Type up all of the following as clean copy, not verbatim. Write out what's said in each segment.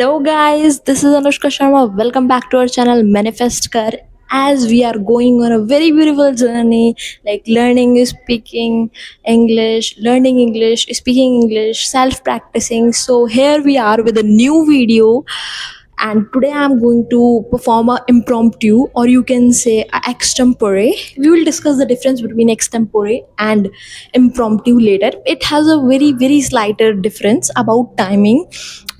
Hello, guys. This is Anushka Sharma. Welcome back to our channel Manifest Kar. As we are going on a very beautiful journey, like learning English, speaking English, self practicing. So, here we are with a new video, and today I'm going to perform a impromptu, or you can say a extempore. We will discuss the difference between extempore and impromptu later. It has a very slighter difference about timing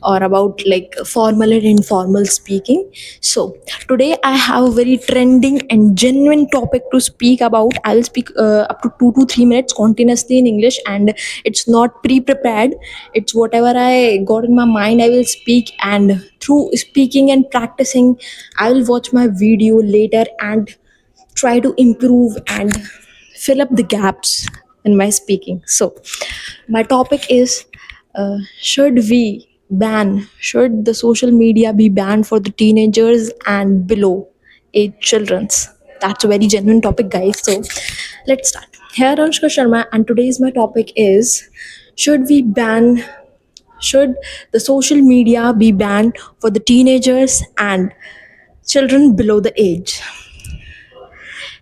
or about like formal and informal speaking. So today I have a very trending and genuine topic to speak about. I'll speak up to 2 to 3 minutes continuously in English, and it's not pre-prepared. It's whatever I got in my mind I will speak, and through speaking and practicing I will watch my video later and try to improve and fill up the gaps in my speaking. So, my topic is should the social media be banned for the teenagers and below age children's? That's a very genuine topic, guys. So, let's start. Here, Anushka Sharma, and today's my topic is should we ban should the social media be banned for the teenagers and children below the age?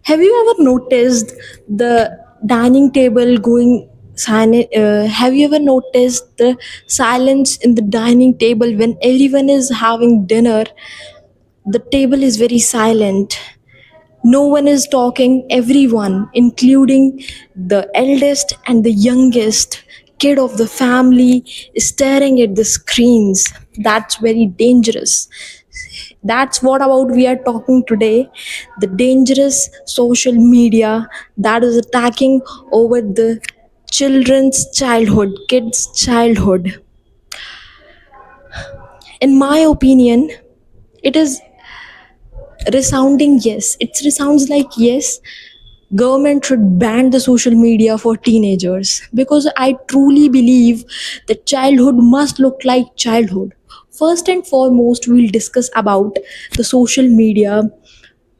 Have you ever noticed the dining table going silent? Have you ever noticed the silence in the dining table when everyone is having dinner? The table is very silent. No one is talking. Everyone, including the eldest and the youngest kid of the family, is staring at the screens. That's very dangerous. That's what about we are talking today. The dangerous social media that is attacking over the children's childhood, kids' childhood. In my opinion, it is resounding yes. It resounds like yes, government should ban the social media for teenagers, because I truly believe that childhood must look like childhood. First and foremost, we'll discuss about the social media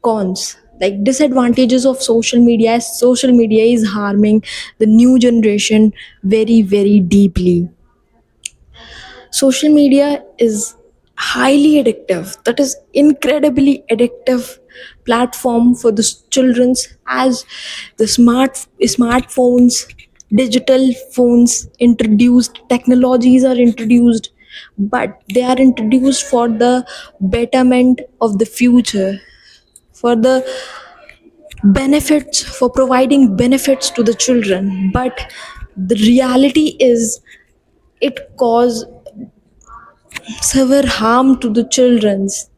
cons, like disadvantages of social media, as social media is harming the new generation very deeply. Social media is highly addictive, that is incredibly addictive platform for the children's, as the smartphones, digital phones introduced, technologies are introduced, but they are introduced for the betterment of the future, for the benefits, for providing benefits to the children. But the reality is it cause severe harm to the children's.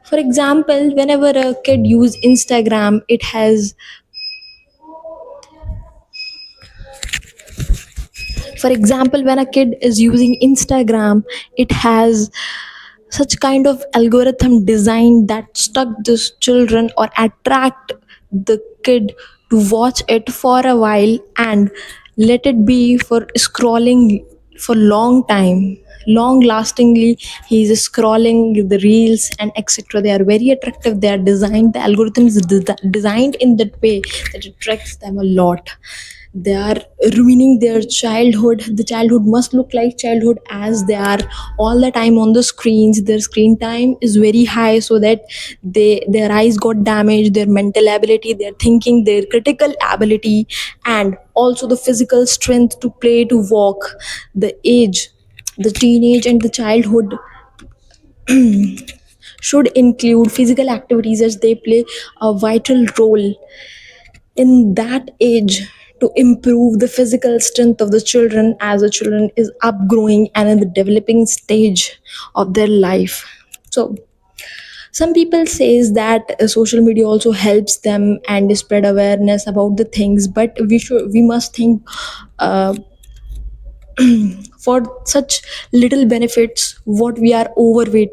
For example, whenever a kid use Instagram, it has, for example, when a kid is using Instagram, it has such kind of algorithm design that stuck this children or attract the kid to watch it for a while and let it be for scrolling for long time, long lastingly. He is scrolling the reels and etc. They are very attractive. They are designed, the algorithm is designed in that way that attracts them a lot. They are ruining their childhood. The childhood must look like childhood, as they are all the time on the screens. Their screen time is very high, so that their eyes got damaged, their mental ability, their thinking, their critical ability, and also the physical strength to play, to walk. The age, the teenage and the childhood should include physical activities, as they play a vital role in that age to improve the physical strength of the children, as the children is upgrowing and in the developing stage of their life. So some people says that social media also helps them and spread awareness about the things, but we must think uh, for such little benefits what we are overweight,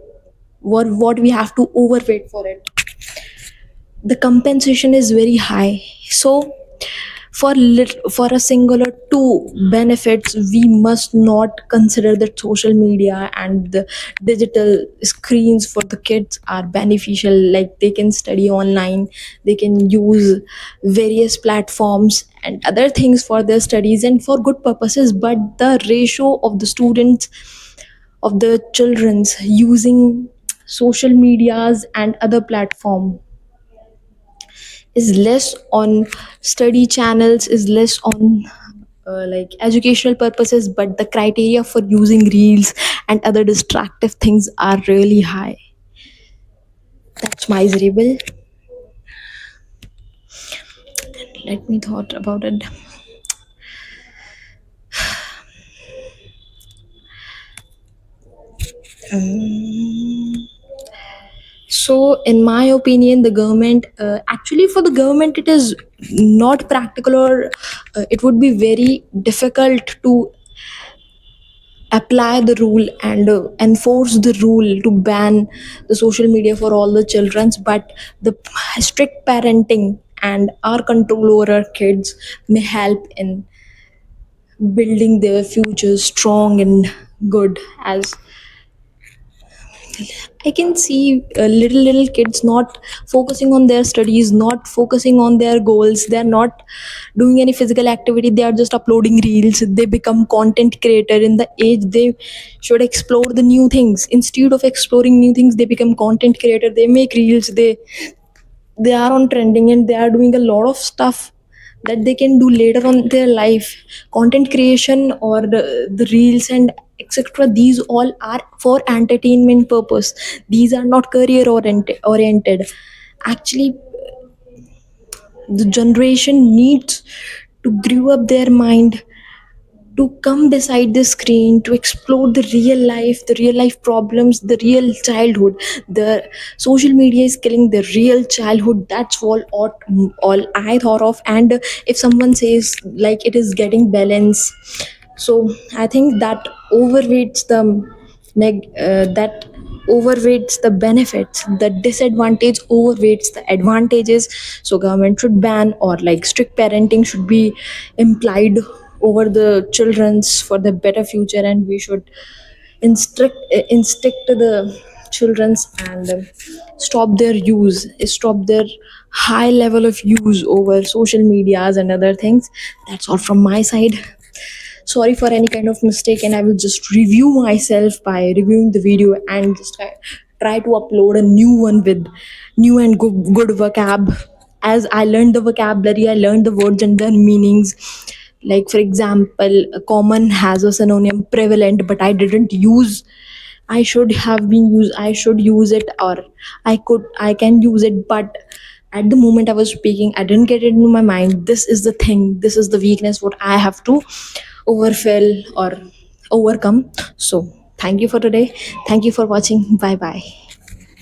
what we have to overweight for it. The compensation is very high. So for a single or two benefits, we must not consider that social media and the digital screens for the kids are beneficial. Like they can study online, they can use various platforms and other things for their studies and for good purposes, but the ratio of the students of the children's using social medias and other platform is less on study channels, is less on like educational purposes, but the criteria for using reels and other distractive things are really high. That's miserable. Let me thought about it. So, in my opinion, the government, actually, for the government, it is not practical, or it would be very difficult to apply the rule and enforce the rule to ban the social media for all the childrens. But the strict parenting and our control over our kids may help in building their future strong and good. As I can see little kids not focusing on their studies, not focusing on their goals. They are not doing any physical activity. They are just uploading reels. They become content creator in the age they should explore the new things. Instead of exploring new things, they become content creator. They make reels. They are on trending and they are doing a lot of stuff that they can do later on their life. Content creation or the reels and etc, these all are for entertainment purpose. These are not career oriented. Actually, the generation needs to grow up their mind, to come beside the screen, to explore the real life problems, the real childhood. The social media is killing the real childhood. That's all I thought of. And if someone says like it is getting balance, so I think that overweights the that overweights the benefits. The disadvantage overweights the advantages. So government should ban, or like strict parenting should be implied over the children's for the better future, and we should instict to the children's and stop their use, stop their high level of use over social medias and other things. That's all from my side. Sorry for any kind of mistake, and I will just review myself by reviewing the video and just try to upload a new one with new and good vocab. As I learned the vocabulary, I learned the words and their meanings. Like for example, common has a synonym prevalent, but I didn't use. I should have been use. I should use it, or I can use it, but at the moment I was speaking, I didn't get it into my mind. This is the thing, this is the weakness what I have to overfill or overcome. So thank you for today. Thank you for watching. Bye bye.